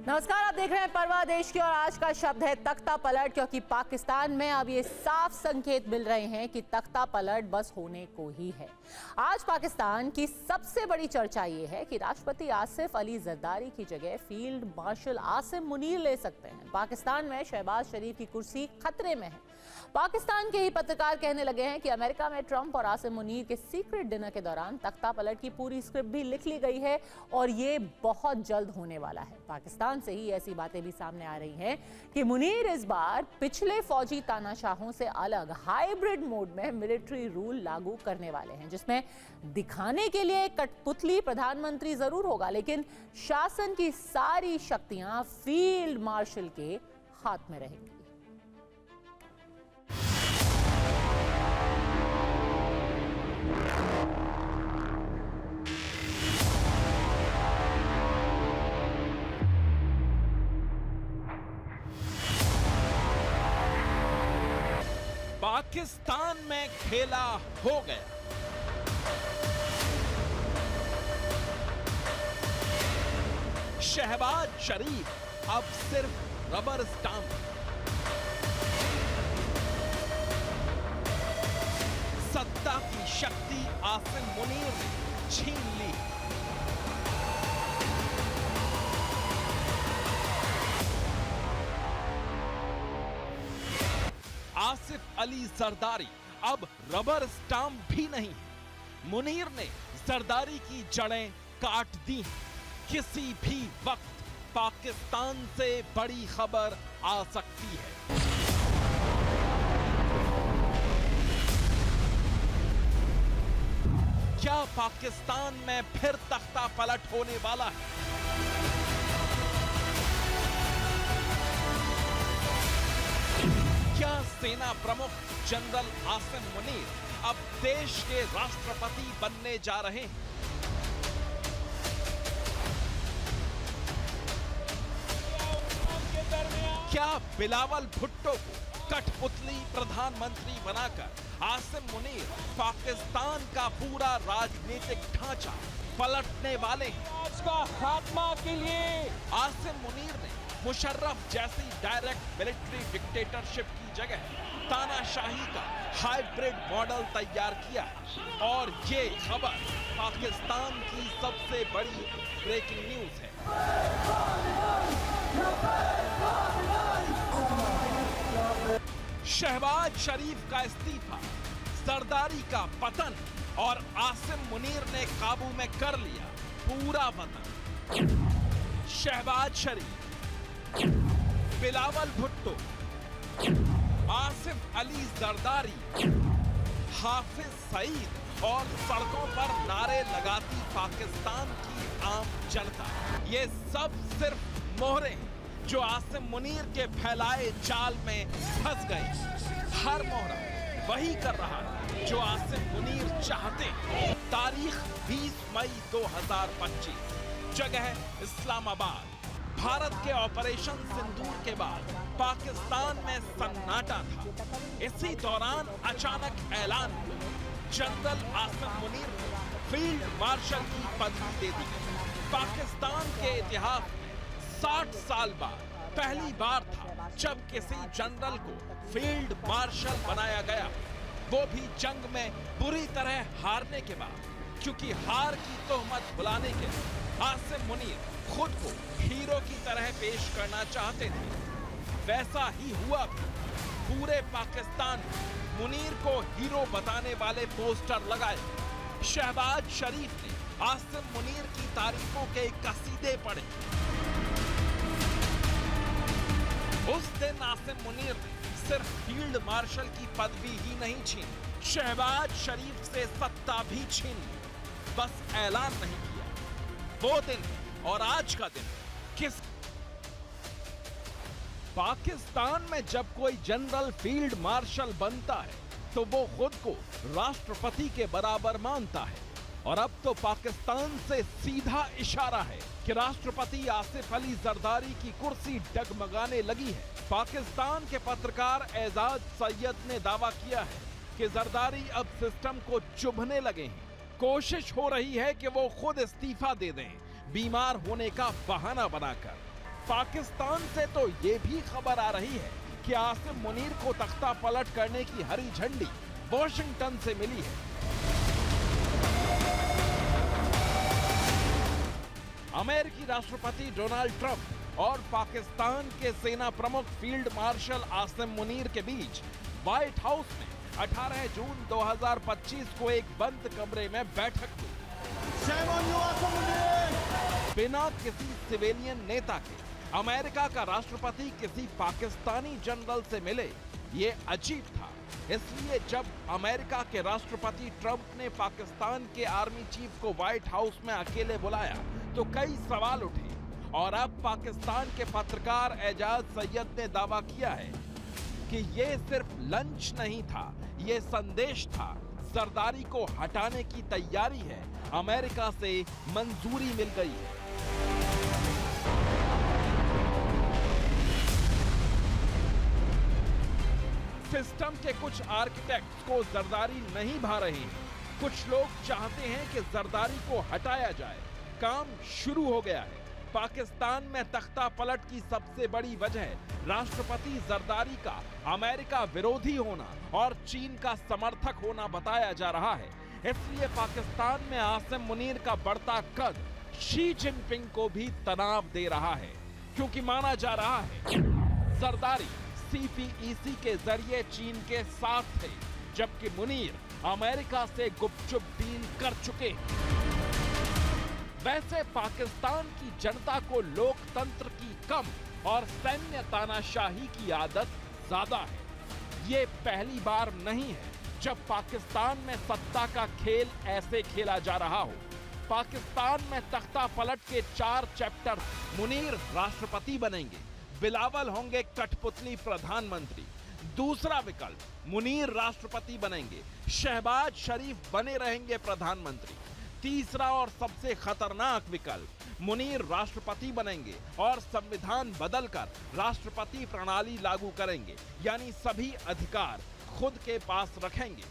नमस्कार, आप देख रहे हैं परवाह देश की और आज का शब्द है तख्ता पलट, क्योंकि पाकिस्तान में अब ये साफ संकेत मिल रहे हैं कि तख्ता पलट बस होने को ही है। आज पाकिस्तान की सबसे बड़ी चर्चा ये है कि राष्ट्रपति आसिफ अली जरदारी की जगह फील्ड मार्शल आसिम मुनीर ले सकते हैं। पाकिस्तान में शहबाज शरीफ की कुर्सी खतरे में है। पाकिस्तान के ही पत्रकार कहने लगे हैं कि अमेरिका में ट्रंप और आसिम मुनीर के सीक्रेट डिनर के दौरान तख्ता पलट की पूरी स्क्रिप्ट भी लिख ली गई है और ये बहुत जल्द होने वाला है। पाकिस्तान से ही ऐसी बातें भी सामने आ रही हैं कि मुनीर इस बार पिछले फौजी तानाशाहों से अलग हाइब्रिड मोड में मिलिट्री रूल लागू करने वाले हैं, जिसमें दिखाने के लिए कठपुतली प्रधानमंत्री जरूर होगा, लेकिन शासन की सारी शक्तियां फील्ड मार्शल के हाथ में रहेंगी। पाकिस्तान में खेला हो गया। शहबाज शरीफ अब सिर्फ रबर स्टांप। सत्ता की शक्ति आसिम मुनीर ने छीन ली। आसिफ अली जरदारी अब रबर स्टांप भी नहीं है। मुनीर ने जरदारी की जड़ें काट दी। किसी भी वक्त पाकिस्तान से बड़ी खबर आ सकती है। क्या पाकिस्तान में फिर तख्ता पलट होने वाला है? क्या सेना प्रमुख जनरल आसिम मुनीर अब देश के राष्ट्रपति बनने जा रहे हैं? क्या बिलावल भुट्टो को कठपुतली प्रधानमंत्री बनाकर आसिम मुनीर पाकिस्तान का पूरा राजनीतिक ढांचा पलटने वाले हैं? आज का खात्मा के लिए आसिम मुनीर ने मुशर्रफ जैसी डायरेक्ट मिलिट्री डिक्टेटरशिप की जगह तानाशाही का हाइब्रिड मॉडल तैयार किया और ये खबर पाकिस्तान की सबसे बड़ी ब्रेकिंग न्यूज है। शहबाज शरीफ का इस्तीफा, जरदारी का पतन और आसिम मुनीर ने काबू में कर लिया पूरा वतन। शहबाज शरीफ, बिलावल भुट्टो, आसिफ अली जरदारी, हाफिज सईद और सड़कों पर नारे लगाती पाकिस्तान की आम जनता, ये सब सिर्फ मोहरे हैं जो आसिम मुनीर के फैलाए जाल में फंस गए। हर मोहरा वही कर रहा है जो आसिम मुनीर चाहते हैं। तारीख 20 मई 2025, जगह इस्लामाबाद। भारत के ऑपरेशन सिंदूर के बाद पाकिस्तान में सन्नाटा था। इसी दौरान अचानक ऐलान हुआ, जनरल आसिम मुनीर को फील्ड मार्शल की पदवी दे दी। पाकिस्तान के इतिहास में 60 साल बाद पहली बार था जब किसी जनरल को फील्ड मार्शल बनाया गया, वो भी जंग में बुरी तरह हारने के बाद, क्योंकि हार की तोहमत भुलाने के लिए आसिम मुनीर खुद को हीरो की तरह पेश करना चाहते थे। वैसा ही हुआ भी। पूरे पाकिस्तान में मुनीर को हीरो बताने वाले पोस्टर लगाए। शहबाज शरीफ ने आसिम मुनीर की तारीफों के कसीदे पढ़े। उस दिन आसिम मुनीर ने सिर्फ फील्ड मार्शल की पदवी ही नहीं छीनी, शहबाज शरीफ से सत्ता भी छीन ली। बस ऐलान नहीं किया। वो दिन और आज का दिन किस पाकिस्तान में जब कोई जनरल फील्ड मार्शल बनता है तो वो खुद को राष्ट्रपति के बराबर मानता है। और अब तो पाकिस्तान से सीधा इशारा है कि राष्ट्रपति आसिफ अली जरदारी की कुर्सी डगमगाने लगी है। पाकिस्तान के पत्रकार एजाज सैयद ने दावा किया है कि जरदारी अब सिस्टम को चुभने लगे हैं। कोशिश हो रही है कि वो खुद इस्तीफा दे दें, बीमार होने का बहाना बनाकर। पाकिस्तान से तो ये भी खबर आ रही है कि आसिम मुनीर को तख्ता पलट करने की हरी झंडी वॉशिंगटन से मिली है। अमेरिकी राष्ट्रपति डोनाल्ड ट्रंप और पाकिस्तान के सेना प्रमुख फील्ड मार्शल आसिम मुनीर के बीच व्हाइट हाउस में 18 जून 2025 को एक बंद कमरे में बैठक हुई। बिना किसी सिविलियन नेता के अमेरिका का राष्ट्रपति किसी पाकिस्तानी जनरल से मिले, ये अजीब था। इसलिए जब अमेरिका के राष्ट्रपति ट्रंप ने पाकिस्तान के आर्मी चीफ को व्हाइट हाउस में अकेले बुलाया तो कई सवाल उठे और अब पाकिस्तान के पत्रकार एजाज सैयद ने दावा किया है कि ये सिर्फ लंच नहीं था, ये संदेश था। जरदारी को हटाने की तैयारी है, अमेरिका से मंजूरी मिल गई है। सिस्टम के कुछ आर्किटेक्ट्स को जरदारी नहीं भा रहे हैं। कुछ लोग चाहते हैं कि जरदारी को हटाया जाए। काम शुरू हो गया है। पाकिस्तान में तख्ता पलट की सबसे बड़ी वजह राष्ट्रपति जरदारी का अमेरिका विरोधी होना और चीन का समर्थक होना बताया जा रहा है। इसलिए पाकिस्तान में आसिम मुनीर का बढ़ता कद शी जिनपिंग को भी तनाव दे रहा है, क्योंकि माना जा रहा है जरदारी CPEC के जरिए चीन के साथ थे, जबकि मुनीर अमेरिका से गुपचुप डील कर चुके हैं। वैसे पाकिस्तान की जनता को लोकतंत्र की कम और सैन्य तानाशाही की आदत ज्यादा है। ये पहली बार नहीं है जब पाकिस्तान में सत्ता का खेल ऐसे खेला जा रहा हो। पाकिस्तान में तख्ता पलट के 4 चैप्टर। मुनीर राष्ट्रपति बनेंगे, बिलावल होंगे कठपुतली प्रधानमंत्री। दूसरा विकल्प, मुनीर राष्ट्रपति बनेंगे, शहबाज शरीफ बने रहेंगे प्रधानमंत्री। तीसरा और सबसे खतरनाक विकल्प, मुनीर राष्ट्रपति बनेंगे और संविधान बदलकर राष्ट्रपति प्रणाली लागू करेंगे, यानी सभी अधिकार खुद के पास रखेंगे।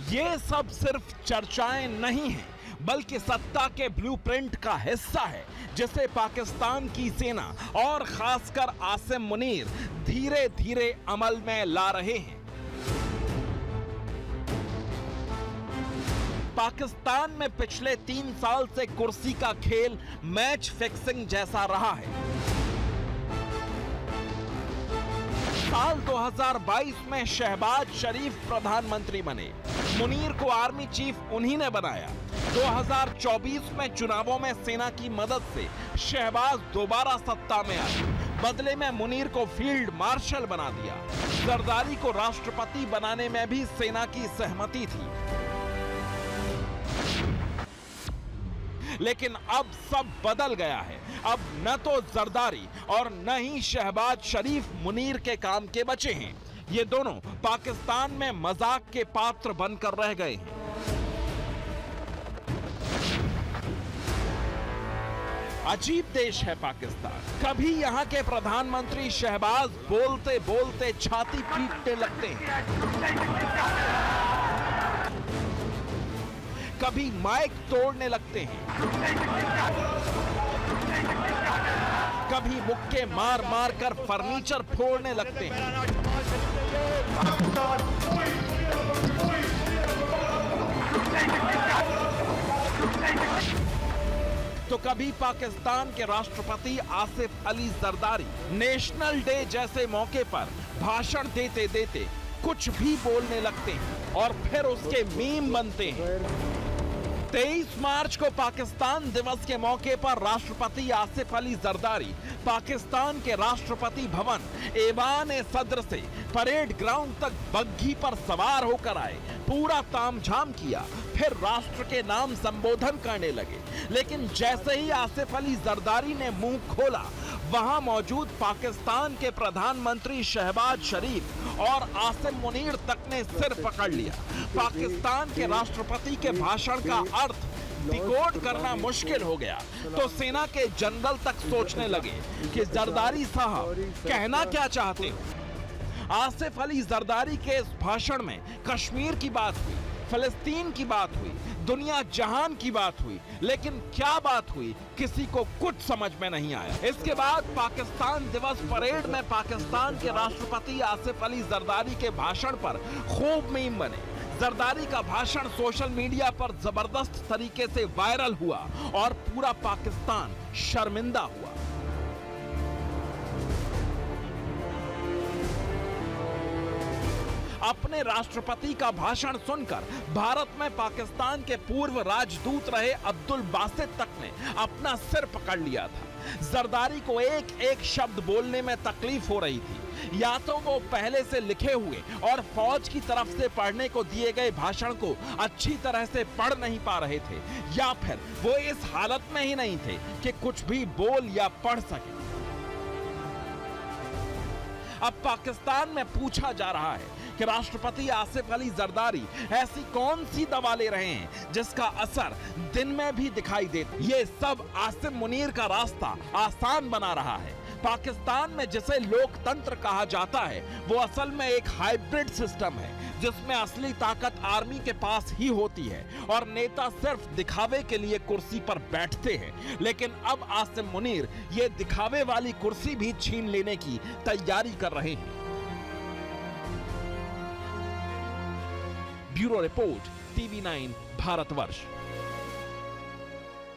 ये सब सिर्फ चर्चाएं नहीं हैं, बल्कि सत्ता के ब्लूप्रिंट का हिस्सा है, जिसे पाकिस्तान की सेना और खासकर आसिम मुनीर धीरे धीरे अमल में ला रहे हैं। पाकिस्तान में पिछले 3 साल से कुर्सी का खेल मैच फिक्सिंग जैसा रहा है। साल 2022 में शहबाज शरीफ प्रधानमंत्री बने, मुनीर को आर्मी चीफ उन्हीं ने बनाया। 2024 में चुनावों में सेना की मदद से शहबाज दोबारा सत्ता में आए, बदले में मुनीर को फील्ड मार्शल बना दिया। जरदारी को राष्ट्रपति बनाने में भी सेना की सहमति थी। लेकिन अब सब बदल गया है। अब न तो जरदारी और न ही शहबाज शरीफ मुनीर के काम के बचे हैं। ये दोनों पाकिस्तान में मजाक के पात्र बनकर रह गए हैं। अजीब देश है पाकिस्तान। कभी यहाँ के प्रधानमंत्री शहबाज बोलते बोलते छाती पीटने लगते हैं, कभी माइक तोड़ने लगते हैं, कभी मुक्के मार मार कर फर्नीचर फोड़ने लगते हैं, तो कभी पाकिस्तान के राष्ट्रपति आसिफ अली जरदारी नेशनल डे जैसे मौके पर भाषण देते देते कुछ भी बोलने लगते हैं और फिर उसके मीम बनते हैं। 23 मार्च को पाकिस्तान दिवस के मौके पर राष्ट्रपति आसिफ अली जरदारी पाकिस्तान के राष्ट्रपति भवन ऐवान-ए-सद्र से परेड ग्राउंड तक बग्घी पर सवार होकर आए, पूरा तामझाम किया, फिर राष्ट्र के नाम संबोधन करने लगे। लेकिन जैसे ही आसिफ अली जरदारी ने मुंह खोला, वहां मौजूद पाकिस्तान के प्रधानमंत्री शहबाज शरीफ और आसिम मुनीर तक ने सिर पकड़ लिया। पाकिस्तान के राष्ट्रपति के भाषण का अर्थ डिकोड करना मुश्किल हो गया, तो सेना के जनरल तक सोचने लगे कि जरदारी साहब कहना क्या चाहते हो। आसिफ अली जरदारी के इस भाषण में कश्मीर की बात हुई, फिलिस्तीन की बात हुई, दुनिया जहान की बात हुई, लेकिन क्या बात हुई किसी को कुछ समझ में नहीं आया। इसके बाद पाकिस्तान दिवस परेड में पाकिस्तान के राष्ट्रपति आसिफ अली जरदारी के भाषण पर खूब मीम बने। जरदारी का भाषण सोशल मीडिया पर जबरदस्त तरीके से वायरल हुआ और पूरा पाकिस्तान शर्मिंदा हुआ। अपने राष्ट्रपति का भाषण सुनकर भारत में पाकिस्तान के पूर्व राजदूत रहे अब्दुल बासित तक ने अपना सिर पकड़ लिया था। जरदारी को एक एक शब्द बोलने में तकलीफ हो रही थी। या तो वो पहले से लिखे हुए और फौज की तरफ से पढ़ने को दिए गए भाषण को अच्छी तरह से पढ़ नहीं पा रहे थे, या फिर वो इस हालत में ही नहीं थे कि कुछ भी बोल या पढ़ सके। अब पाकिस्तान में पूछा जा रहा है कि राष्ट्रपति आसिफ अली जरदारी ऐसी कौन सी दवा ले रहे हैं जिसका असर दिन में भी दिखाई देता। ये सब आसिम मुनीर का रास्ता आसान बना रहा है। पाकिस्तान में जिसे लोकतंत्र कहा जाता है वो असल में एक हाइब्रिड सिस्टम है जिसमें असली ताकत आर्मी के पास ही होती है और नेता सिर्फ दिखावे के लिए कुर्सी पर बैठते हैं। लेकिन अब आसिम मुनीर ये दिखावे वाली कुर्सी भी छीन लेने की तैयारी कर रहे हैं। Bureau report, TV9 Bharatvarsh.